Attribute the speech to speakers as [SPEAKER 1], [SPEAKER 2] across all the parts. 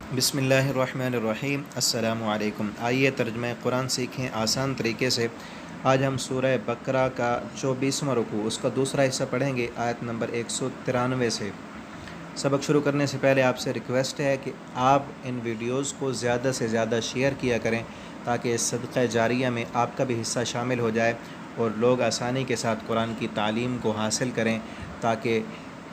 [SPEAKER 1] बिस्मिल्लाहिर्रहमानिर्रहीम। अस्सलामु अलैकुम। आइए तर्जुमा कुरान सीखें आसान तरीके से। आज हम सूरह बकरा का 24वां रुकू उसका दूसरा हिस्सा पढ़ेंगे, आयत नंबर 193 से। सबक शुरू करने से पहले आपसे रिक्वेस्ट है कि आप इन वीडियोस को ज़्यादा से ज़्यादा शेयर किया करें ताकि इस सदक़ा जारिया में आपका भी हिस्सा शामिल हो जाए और लोग आसानी के साथ कुरान की तालीम को हासिल करें, ताकि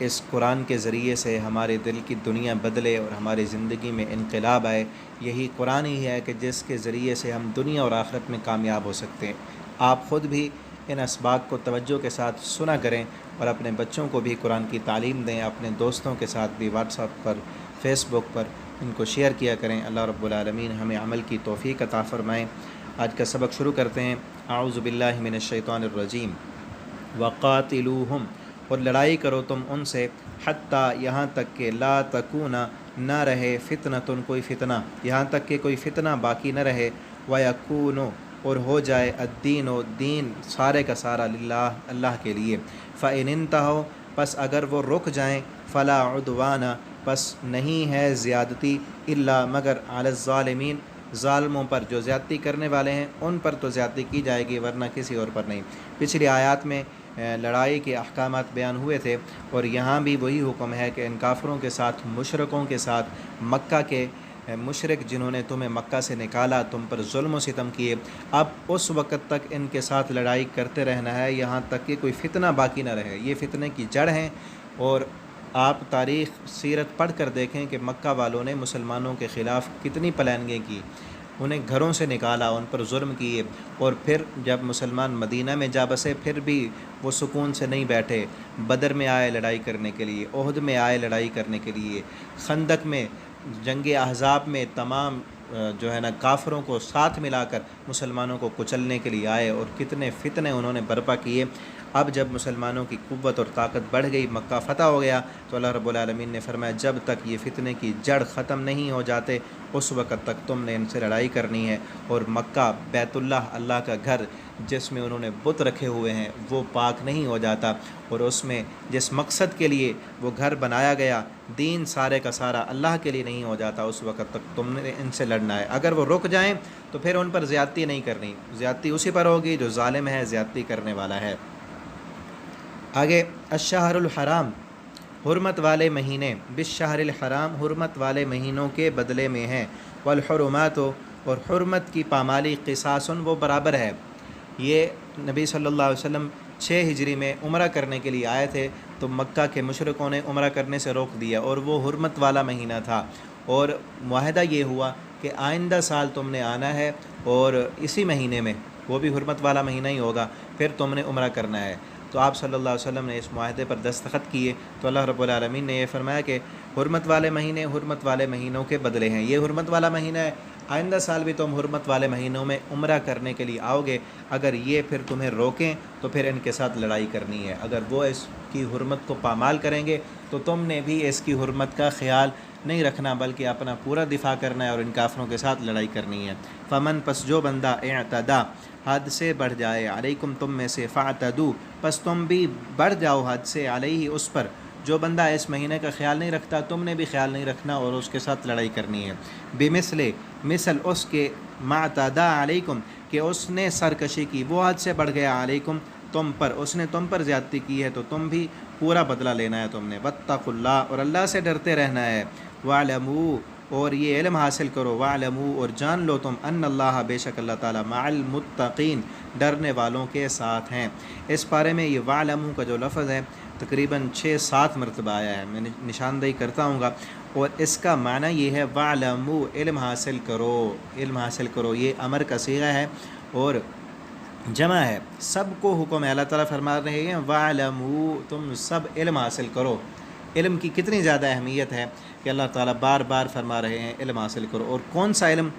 [SPEAKER 1] इस कुरान के ज़रिए से हमारे दिल की दुनिया बदले और हमारी ज़िंदगी में इनक़लाब आए। यही कुरान ही है कि जिसके ज़रिए से हम दुनिया और आखिरत में कामयाब हो सकते हैं। आप ख़ुद भी इन असबाक को तवज्जो के साथ सुना करें और अपने बच्चों को भी कुरान की तालीम दें। अपने दोस्तों के साथ भी व्हाट्सएप पर, फेसबुक पर इनको शेयर किया करें। अल्लाह रब्बुल आलमीन हमें अमल की तौफ़ीक़ अता फ़रमाएँ। आज का सबक शुरू करते हैं। आऊज़ु बिल्लाहि मिनश शैतानिर रजीम। वक़ातिलूहुम, और लड़ाई करो तुम उनसे, हत्ता यहाँ तक के, ला तकूना ना रहे, फ़ितनतुन कोई फ़ितना, यहाँ तक कि कोई फ़ितना बाकी न रहे, वयकूनो और हो जाए, अद्दीनो दीन सारे का सारा, लिल्लाह अल्लाह के लिए। फ़इन इंतहो, पस अगर वो रुक जाएँ, फ़ला उद्वाना, पस नहीं है ज़्यादती, इल्ला मगर, अलज़्ज़ालिमीन ज़ालिमों पर, जो ज़्यादती करने वाले हैं उन पर तो ज़्यादती की जाएगी वरना किसी और पर नहीं। पिछली आयत में लड़ाई के अहकामात बयान हुए थे और यहाँ भी वही हुक्म है कि इन काफ़रों के साथ, मुशरकों के साथ, मक्का के मुशरिक जिन्होंने तुम्हें मक्का से निकाला, तुम पर जुल्म व सितम किए, अब उस वक़्त तक इनके साथ लड़ाई करते रहना है यहाँ तक कि कोई फ़ितना बाकी न रहे। ये फ़ितने की जड़ हैं। और आप तारीख़ सीरत पढ़ कर देखें कि मक्का वालों ने मुसलमानों के ख़िलाफ़ कितनी प्लानिंगें की, उन्हें घरों से निकाला, उन पर जुल्म किए, और फिर जब मुसलमान मदीना में जा बसे फिर भी वो सुकून से नहीं बैठे। बदर में आए लड़ाई करने के लिए, ओहद में आए लड़ाई करने के लिए, खंदक में, जंग अहज़ाब में तमाम जो है ना काफ़रों को साथ मिलाकर मुसलमानों को कुचलने के लिए आए और कितने फ़ितने उन्होंने बर्पा किए। अब जब मुसलमानों की क़ुव्वत और ताकत बढ़ गई, मक्का फ़तह हो गया, तो अल्लाह रब्बुल आलमीन ने फरमाया जब तक ये फ़ितने की जड़ ख़त्म नहीं हो जाते उस वक़्त तक तुमने इनसे लड़ाई करनी है। और मक्का बैतुल्लाह, अल्लाह का घर जिसमें उन्होंने बुत रखे हुए हैं, वो पाक नहीं हो जाता, और उसमें जिस मकसद के लिए वो घर बनाया गया, दीन सारे का सारा अल्लाह के लिए नहीं हो जाता, उस वक़्त तक तुमने इनसे लड़ना है। अगर वो रुक जाएँ तो फिर उन पर ज़्यादती नहीं करनी, ज़्यादती उसी पर होगी जो ज़ालिम है, ज़्यादती करने वाला है। आगे, अश्शहरुल हराम, हुर्मत वाले महीने, बिश्शहरिल हराम, हुर्मत वाले महीनों के बदले में हैं, वल हुर्मात, और हुर्मत की पामाली, क़िसासुन वो बराबर है। ये नबी सल्लल्लाहु अलैहि वसल्लम 6 हिजरी में उम्रा करने के लिए आए थे, तो मक्का के मुशरिकों ने उम्रा करने से रोक दिया, और वो हुर्मत वाला महीना था, और मुआहदा ये हुआ कि आइंदा साल तुमने आना है और इसी महीने में, वो भी हुर्मत वाला महीना ही होगा, फिर तुमने उम्रा करना है। तो आप सल्लल्लाहु अलैहि वसल्लम ने इस मुआहदे पर दस्तखत किए, तो अल्लाह रब्बुल आलमीन ने यह फरमाया कि हुर्मत वाले महीने हुर्मत वाले महीनों के बदले हैं। ये हुर्मत वाला महीना है, आइंदा साल भी तुम हुर्मत वाले महीनों में उम्रा करने के लिए आओगे। अगर ये फिर तुम्हें रोकें तो फिर इनके साथ लड़ाई करनी है। अगर वो इसकी हुर्मत को पामाल करेंगे तो तुमने भी इसकी हुर्मत का ख्याल नहीं रखना, बल्कि अपना पूरा दिफा करना है और इन काफ़रों के साथ लड़ाई करनी है। फ़मन, पस जो बंदा, इअतदा हद से बढ़ जाए, अलैकुम तुम में से, फ़अतदू पस तुम भी बढ़ जाओ हद से, अलैहि उस पर। जो बंदा इस महीने का ख्याल नहीं रखता, तुमने भी ख्याल नहीं रखना और उसके साथ लड़ाई करनी है। बेमिसले, मिसल उसके, मातदा अलैकुम कि उसने सरकशी की, वो हद से बढ़ गया, अलैकुम तुम पर, उसने तुम पर ज़्यादती की है तो तुम भी पूरा बदला लेना है तुमने। वत्तकुल्लाह, और अल्लाह से डरते रहना है। वालमू, और ये इल्म हासिल करो, वालमू और जान लो तुम, अन्नल्लाह बेशक अल्लाह ताला, मअल मुत्तकीन डरने वालों के साथ हैं। इस बारे में ये वालमू का जो लफ्ज़ है तकरीबन 6-7 मरतबा आया है, मैं निशानदेही करता हूँगा, और इसका माना ये है वालमू, इल्म हासिल करो, इल्म हासिल करो। ये अमर का सीगा है और जमा है, सबको हुक्म है। अल्लाह ताला फरमा रहे हैं वालमू, तुम सब इल्म हासिल करो। इल्म की कितनी ज़्यादा अहमियत है कि अल्लाह ताला बार बार फरमा रहे हैं इल्म हासिल करो। और कौन सा इल्म,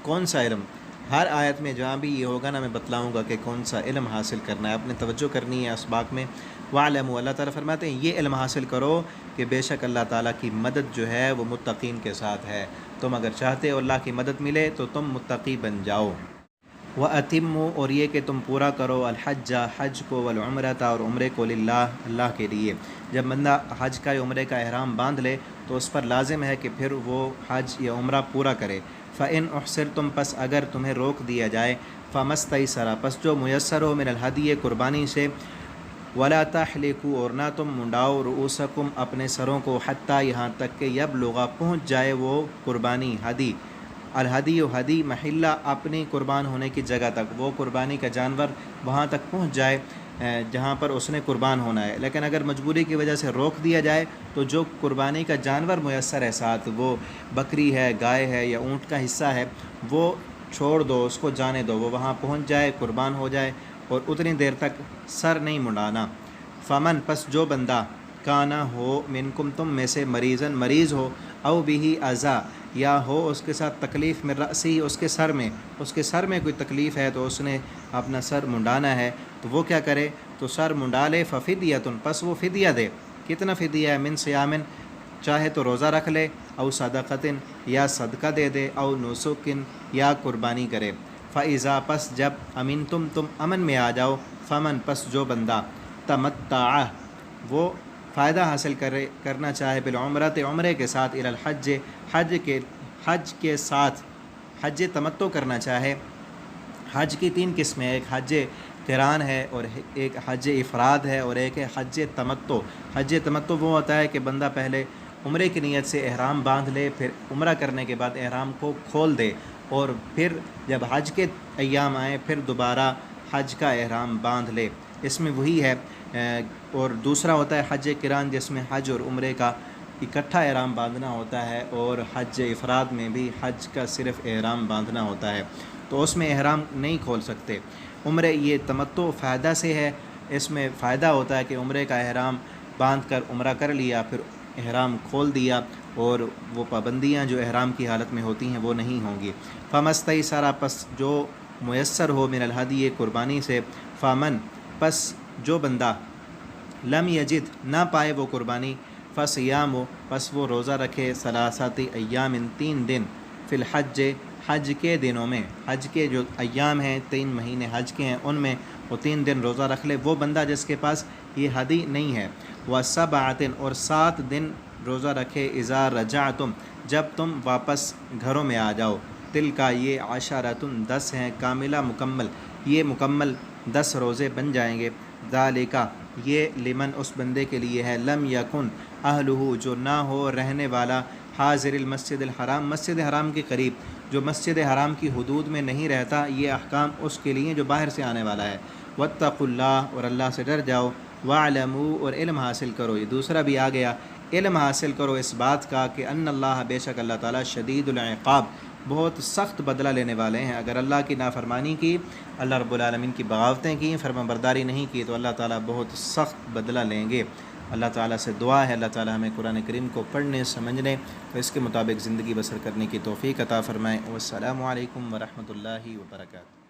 [SPEAKER 1] कौन सा इल्म, हर आयत में जहाँ भी ये होगा ना मैं बतलाऊँगा कि कौन सा इल्म हासिल करना है, अपने तवज्जो करनी है असबाक में। वालमू, अल्लाह ताला फरमाते हैं ये इल्म हासिल करो कि बेशक अल्लाह ताला की मदद जो है वो मुत्तकीन के साथ है। तुम अगर चाहते हो अल्लाह की मदद मिले तो तुम मुत्तकी बन जाओ। व अतिम्मु, और ये कि तुम पूरा करो, अलहज्जा हज को, वल उम्रता और उम्रे को, लिल्लाह अल्लाह के लिए। जब बंदा हज का उम्रे का एहराम बांध ले تو اس پر لازم ہے کہ پھر وہ حج یا عمرہ پورا کرے۔ فَإِنْ أُحْصِرْتُمْ پس اگر تمہیں روک دیا جائے، فَمَسْتَيْسَرَ پس جو میسر ہو من الہدی قربانی سے، وَلَا تَحْلِقُوا اور نہ تم منڈاؤ رؤوسکم اپنے سروں کو، حتیٰ یہاں تک کہ یبلغ پہنچ جائے وہ قربانی ہدی، الہدی و ہدی محلہ اپنی قربان ہونے کی جگہ تک، وہ قربانی کا جانور وہاں تک پہنچ جائے جہاں پر اس نے قربان ہونا ہے۔ لیکن اگر مجبوری کی وجہ سے روک دیا جائے تو جو قربانی کا جانور میسر ہے ساتھ، وہ بکری ہے، گائے ہے یا اونٹ کا حصہ ہے، وہ چھوڑ دو، اس کو جانے دو، وہ وہاں پہنچ جائے، قربان ہو جائے، اور اتنی دیر تک سر نہیں منڈانا۔ فمن پس جو بندہ کانا ہو منکم تم میں سے مریضاً مریض ہو، او بھی اذا یا ہو اس کے ساتھ تکلیف من رأسی اس کے سر میں کوئی تکلیف ہے تو اس نے اپنا سر منڈانا ہے، تو وہ کیا کرے؟ تو سر منڈا لے، ففدیۃ پس وہ فدیہ دے۔ کتنا فدیہ ہے؟ من صیامن چاہے تو روزہ رکھ لے، او صدقتن یا صدقہ دے دے، او نسکن یا قربانی کرے۔ فاذا پس جب امنتم تم امن میں آ جاؤ، فمن پس جو بندہ تمتع وہ فائدہ حاصل کرنا چاہے بالعمرۃ عمرے کے ساتھ، الی الحج حج کے ساتھ حج تمتع کرنا چاہے۔ حج کی 3 قسمیں، ایک حج قران ہے اور ایک حج افراد ہے اور ایک ہے حج تمتع۔ حج تمتع وہ ہوتا ہے کہ بندہ پہلے عمرے کی نیت سے احرام باندھ لے، پھر عمرہ کرنے کے بعد احرام کو کھول دے، اور پھر جب حج کے ایام آئیں پھر دوبارہ حج کا احرام باندھ لے، اس میں وہی ہے۔ اور دوسرا ہوتا ہے حج قران، جس میں حج اور عمرے کا اکٹھا احرام باندھنا ہوتا ہے، اور حج افراد میں بھی حج کا صرف احرام باندھنا ہوتا ہے، تو اس میں احرام نہیں کھول سکتے۔ عمرے یہ تمتع فائدہ سے ہے، اس میں فائدہ ہوتا ہے کہ عمرے کا احرام باندھ کر عمرہ کر لیا، پھر احرام کھول دیا، اور وہ پابندیاں جو احرام کی حالت میں ہوتی ہیں وہ نہیں ہوں گی۔ فمستیسر پس جو میسر ہو من الہدی قربانی سے، فمن پس جو بندہ لم یجد نہ پائے وہ قربانی، فصیام پس وہ روزہ رکھے، ثلاثۃ ایام 3 دن، فی الحج حج کے دنوں میں، حج کے جو ایام ہیں 3 مہینے حج کے ہیں ان میں وہ 3 دن روزہ رکھ لے، وہ بندہ جس کے پاس یہ ہدی نہیں ہے۔ وَسَبْعَةٍ اور 7 دن روزہ رکھے، اذا رجعتم جب تم واپس گھروں میں آ جاؤ، تلکا یہ عشرۃ 10 ہیں، کاملہ مکمل، یہ مکمل 10 روزے بن جائیں گے۔ ذالک یہ لمن اس بندے کے لیے ہے، لم یکن اہلہ جو نہ ہو رہنے والا، حاضر المسجد الحرام مسجد حرام کے قریب، جو مسجد حرام کی حدود میں نہیں رہتا، یہ احکام اس کے لیے جو باہر سے آنے والا ہے۔ واتقوا اللہ اور اللہ سے ڈر جاؤ، واعلموا اور علم حاصل کرو، یہ دوسرا بھی آ گیا، علم حاصل کرو اس بات کا کہ ان اللہ بے شک اللہ تعالیٰ شدید العقاب بہت سخت بدلہ لینے والے ہیں۔ اگر اللہ کی نافرمانی کی، اللہ رب العالمین کی بغاوتیں کی، فرما برداری نہیں کی، تو اللہ تعالیٰ بہت سخت بدلہ لیں گے۔ اللہ تعالیٰ سے دعا ہے اللہ تعالیٰ ہمیں قرآن کریم کو پڑھنے، سمجھنے اور اس کے مطابق زندگی بسر کرنے کی توفیق عطا فرمائے۔ والسلام علیکم ورحمۃ اللہ وبرکاتہ۔